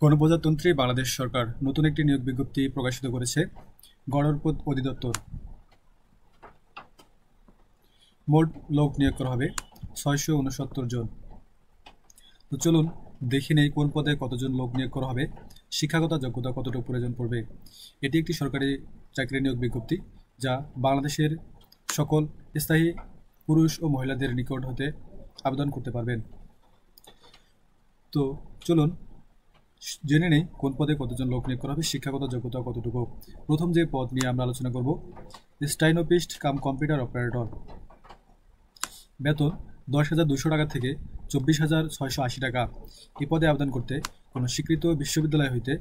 গণপ্রজাতন্ত্রী বাংলাদেশ সরকার নতুন একটি নিয়োগ বিজ্ঞপ্তি প্রকাশিত করেছে। গণপ্রদ অধিদপ্তর মোট লোক নিয়োগ করা হবে ৬৬৯ জন। তো চলুন দেখে নেই কোন পদে কতজন লোক নিয়োগ করা হবে, শিক্ষাগত যোগ্যতা কতটুকু প্রয়োজন পড়বে। এটি একটি সরকারি চাকরি নিয়োগ বিজ্ঞপ্তি যা বাংলাদেশের সকল স্থায়ী পুরুষ ও মহিলাদের নিকট হতে আবেদন করতে পারবেন। তো চলুন জেনে নেই কোন পদে কতজন লোক নিয়োগ করা হবে, শিক্ষাগত যোগ্যতা কতটুকু। প্রথম যে পদ নিয়ে আমরা আলোচনা করব, স্টাইনোপিস্ট কাম কম্পিউটার অপারেটর। বেতন ১০,২০০ টাকা থেকে ২৪,৬৮০ টাকা। এই পদে আবেদন করতে কোনো স্বীকৃত বিশ্ববিদ্যালয় হইতে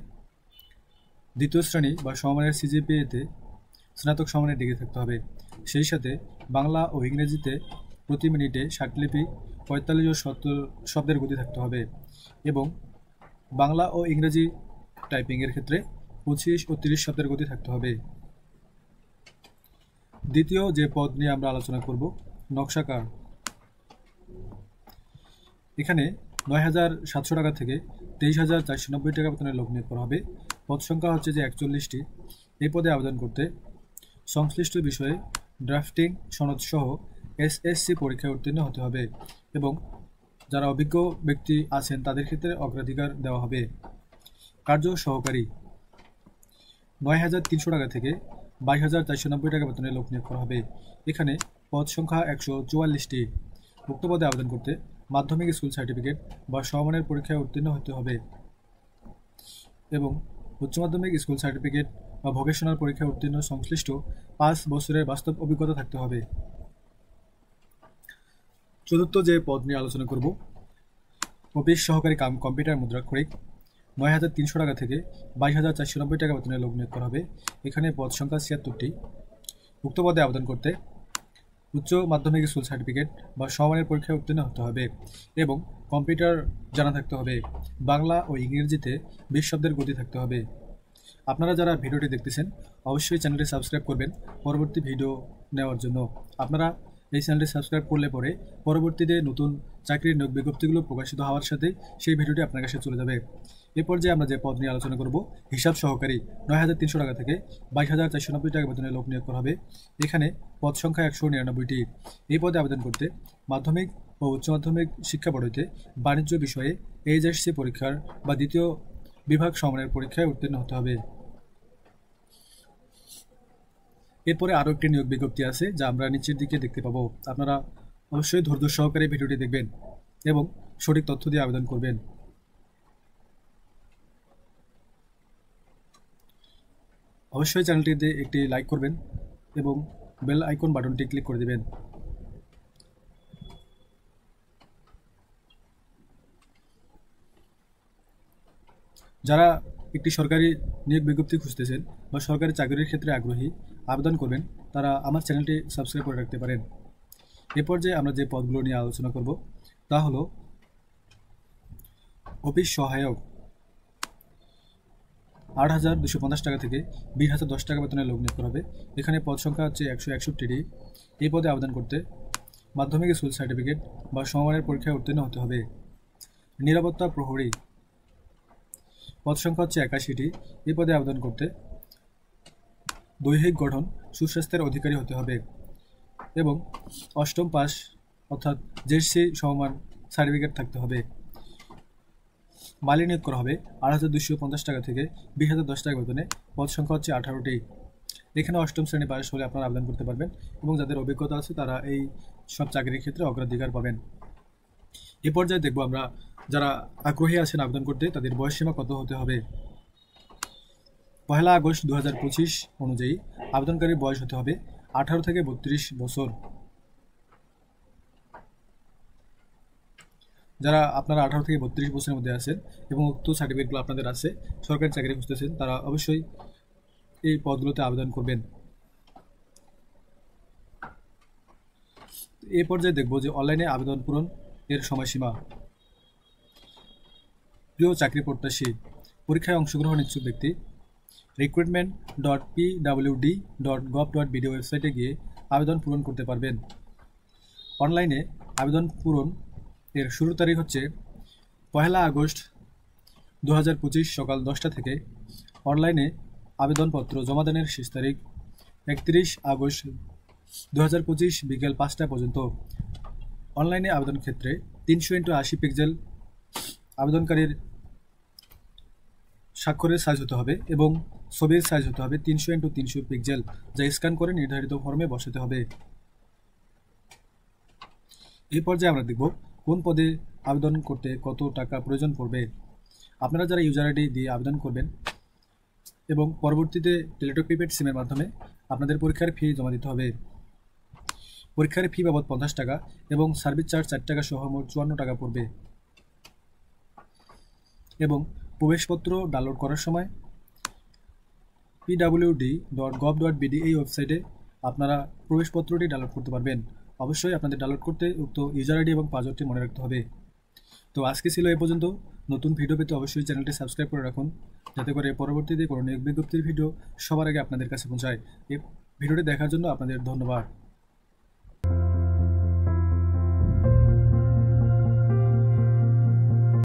দ্বিতীয় শ্রেণী বা সমমানের সিজিপিএতে স্নাতক সমানের ডিগ্রি থাকতে হবে। সেই সাথে বাংলা ও ইংরেজিতে প্রতি মিনিটে ৬০ লিপি ৪৫ ও ৭০ শব্দের গতি থাকতে হবে এবং বাংলা ও ইংরেজি টাইপিংয়ের ক্ষেত্রে ২৫ ও ৩০ শব্দের গতি থাকতে হবে। দ্বিতীয় যে পদ নিয়ে আমরা আলোচনা করব, নকশাকার। এখানে ৯,৭০০ টাকা থেকে ২৩,৪৯০ টাকা বেতনের লোক নিয়োগ করা হবে। পদ সংখ্যা হচ্ছে যে ৪১টি। এই পদে আবেদন করতে সংশ্লিষ্ট বিষয়ে ড্রাফটিং সনদ সহ এসএসসি পরীক্ষায় উত্তীর্ণ হতে হবে এবং যারা অভিজ্ঞ ব্যক্তি আছেন তাদের ক্ষেত্রে অগ্রাধিকার দেওয়া হবে। কার্য সহকারী ৯,৩০০ টাকা থেকে ২২,৪৯০ টাকা বেতনের লোক নিয়োগ করা হবে। এখানে পদ সংখ্যা ১৪৪টি। উক্ত পদে আবেদন করতে মাধ্যমিক স্কুল সার্টিফিকেট বা সমমানের পরীক্ষায় উত্তীর্ণ হতে হবে এবং উচ্চ মাধ্যমিক স্কুল সার্টিফিকেট বা ভোকেশনাল পরীক্ষায় উত্তীর্ণ সংশ্লিষ্ট ৫ বছরের বাস্তব অভিজ্ঞতা থাকতে হবে। চতুর্থ যে পদ নিয়ে আলোচনা করব, অফিস সহকারী কাম কম্পিউটার মুদ্রাক্ষরিক। ৯,৩০০ টাকা থেকে ২২,৪৯০ টাকা বেতনের লোক নিয়োগ করা হবে। এখানে পদ সংখ্যা ৭৬টি। উক্ত পদে আবেদন করতে উচ্চ মাধ্যমিক স্কুল সার্টিফিকেট বা সমমানের পরীক্ষায় উত্তীর্ণ হতে হবে এবং কম্পিউটার জানা থাকতে হবে। বাংলা ও ইংরেজিতে ২০ শব্দের গতি থাকতে হবে। আপনারা যারা ভিডিওটি দেখতেছেন অবশ্যই চ্যানেলটি সাবস্ক্রাইব করবেন পরবর্তী ভিডিও নেওয়ার জন্য। আপনারা এই চ্যানেলটি সাবস্ক্রাইব করলে পরে পরবর্তীতে নতুন চাকরির নিয়োগ বিজ্ঞপ্তিগুলো প্রকাশিত হওয়ার সাথে সেই ভিডিওটি আপনার কাছে চলে যাবে। এরপর যে আমরা যে পদ নিয়ে আলোচনা করব, হিসাব সহকারী। ৯,৩০০ টাকা থেকে ২২,৪৯০ টাকা বেতনের লোক নিয়োগ করা হবে। এখানে পদ সংখ্যা ১৯৯টি। এই পদে আবেদন করতে মাধ্যমিক ও উচ্চ মাধ্যমিক শিক্ষা বোর্ড হইতে বাণিজ্য বিষয়ে এইচএসসি পরীক্ষার বা দ্বিতীয় বিভাগ সমমানের পরীক্ষায় উত্তীর্ণ হতে হবে। এরপরে আরও একটি নিয়োগ বিজ্ঞপ্তি আছে যা আমরা নিচের দিকে দেখতে পাবো। আপনারা অবশ্যই ধৈর্য সহকারে ভিডিওটি দেখবেন এবং সঠিক তথ্য দিয়ে আবেদন করবেন। অবশ্যই চ্যানেলটিতে একটি লাইক করবেন এবং বেল আইকন বাটনটি ক্লিক করে দেবেন। যারা একটি সরকারি নিয়োগ বিজ্ঞপ্তি খুঁজতেছেন বা সরকারি চাকরির ক্ষেত্রে আগ্রহী আবেদন করবেন, তারা আমার চ্যানেলটি সাবস্ক্রাইব করে রাখতে পারেন। এরপর যে আমরা যে পদগুলো নিয়ে আলোচনা করব তা হলো অফিস সহায়ক। ৮,২৫০ টাকা থেকে ২০,০১০ টাকা বেতনের লোক নিয়োগ করা হবে। এখানে পদ সংখ্যা হচ্ছে ১৬১টি। এই পদে আবেদন করতে মাধ্যমিক স্কুল সার্টিফিকেট বা সমমানের পরীক্ষায় উত্তীর্ণ হতে হবে। নিরাপত্তা প্রহরী, পদ সংখ্যা হচ্ছে ৮১টি। এই পদে আবেদন করতে দৈহিক গঠন সুস্বাস্থ্যের অধিকারী হতে হবে এবং অষ্টম পাস অর্থাৎ জেএসসি সমমান সার্টিফিকেট থাকতে হবে। মালি নিয়োগ করা হবে ৮,২৫০ টাকা থেকে ২০,০১০ টাকা বেতনে। পদ সংখ্যা হচ্ছে ১৮টি। এখানে অষ্টম শ্রেণী পাস হলে আপনারা আবেদন করতে পারবেন এবং যাদের অভিজ্ঞতা আছে তারা এই সব চাকরির ক্ষেত্রে অগ্রাধিকার পাবেন। এ পর্যায়ে দেখব আমরা যারা আগ্রহী আছেন আবেদন করতে তাদের বয়সসীমা কত হতে হবে। ১ আগস্ট ২০২৫ অনুযায়ী আবেদনকারীর বয়স হতে হবে ১৮ থেকে ৩২ বছর। যারা আপনারা ১৮ থেকে ৩২ বছরের মধ্যে আছেন এবং উক্ত সার্টিফিকেটগুলো আপনাদের আছে, সরকারি চাকরি খুঁজতেছেন, তারা অবশ্যই এই পদগুলোতে আবেদন করবেন। এই পর্যায়ে দেখব যে অনলাইনে আবেদন পূরণ এর সময়সীমা। প্রিয় চাকরি প্রত্যাশী, পরীক্ষায় অংশগ্রহণ ইচ্ছুক ব্যক্তি recruitment.pwd.gov.bd ওয়েবসাইটে গিয়ে আবেদন পূরণ করতে পারবেন। অনলাইনে আবেদন পূরণ এর শুরুর তারিখ হচ্ছে ১ আগস্ট 2025 সকাল 10টা থেকে অনলাইনে আবেদনপত্র জমাদানের শেষ তারিখ 31 আগস্ট 2025 বিকেল 5টা পর্যন্ত। অনলাইনে আবেদন ক্ষেত্রে 300x80 পিক্সেল আবেদনকারীর স্বাক্ষরের সাইজ হতে হবে এবং ছবির সাইজ হতে হবে 300x300 পিক্সেল, যা স্ক্যান করে নির্ধারিত ফর্মে বসাতে হবে। এই পর্যায়ে আমরা দেখব কোন পদে আবেদন করতে কত টাকা প্রয়োজন পড়বে। আপনারা যারা ইউজার আইডি দিয়ে আবেদন করবেন এবং পরবর্তীতে টেলিটক প্রিপেড সিমের মাধ্যমে আপনাদের পরীক্ষার ফি জমা দিতে হবে। পরীক্ষার ফি বাবদ 50 টাকা এবং সার্ভিস চার্জ 4 টাকা সহ মোট 54 টাকা পড়বে। এবং প্রবেশপত্র ডাউনলোড করার সময় pwd.gov.bd এই ওয়েবসাইটে আপনারা প্রবেশপত্রটি ডাউনলোড করতে পারবেন। অবশ্যই আপনাদের ডাউনলোড করতে উক্ত ইউজার আইডি এবং পাসওয়ার্ডটি মনে রাখতে হবে। তো আজকে ছিল এ পর্যন্ত। নতুন ভিডিও পেতে অবশ্যই চ্যানেলটি সাবস্ক্রাইব করে রাখুন, যাতে করে পরবর্তীতে কোনো নিয়োগ বিজ্ঞপ্তির ভিডিও সবার আগে আপনাদের কাছে পৌঁছায়। এই ভিডিওটি দেখার জন্য আপনাদের ধন্যবাদ।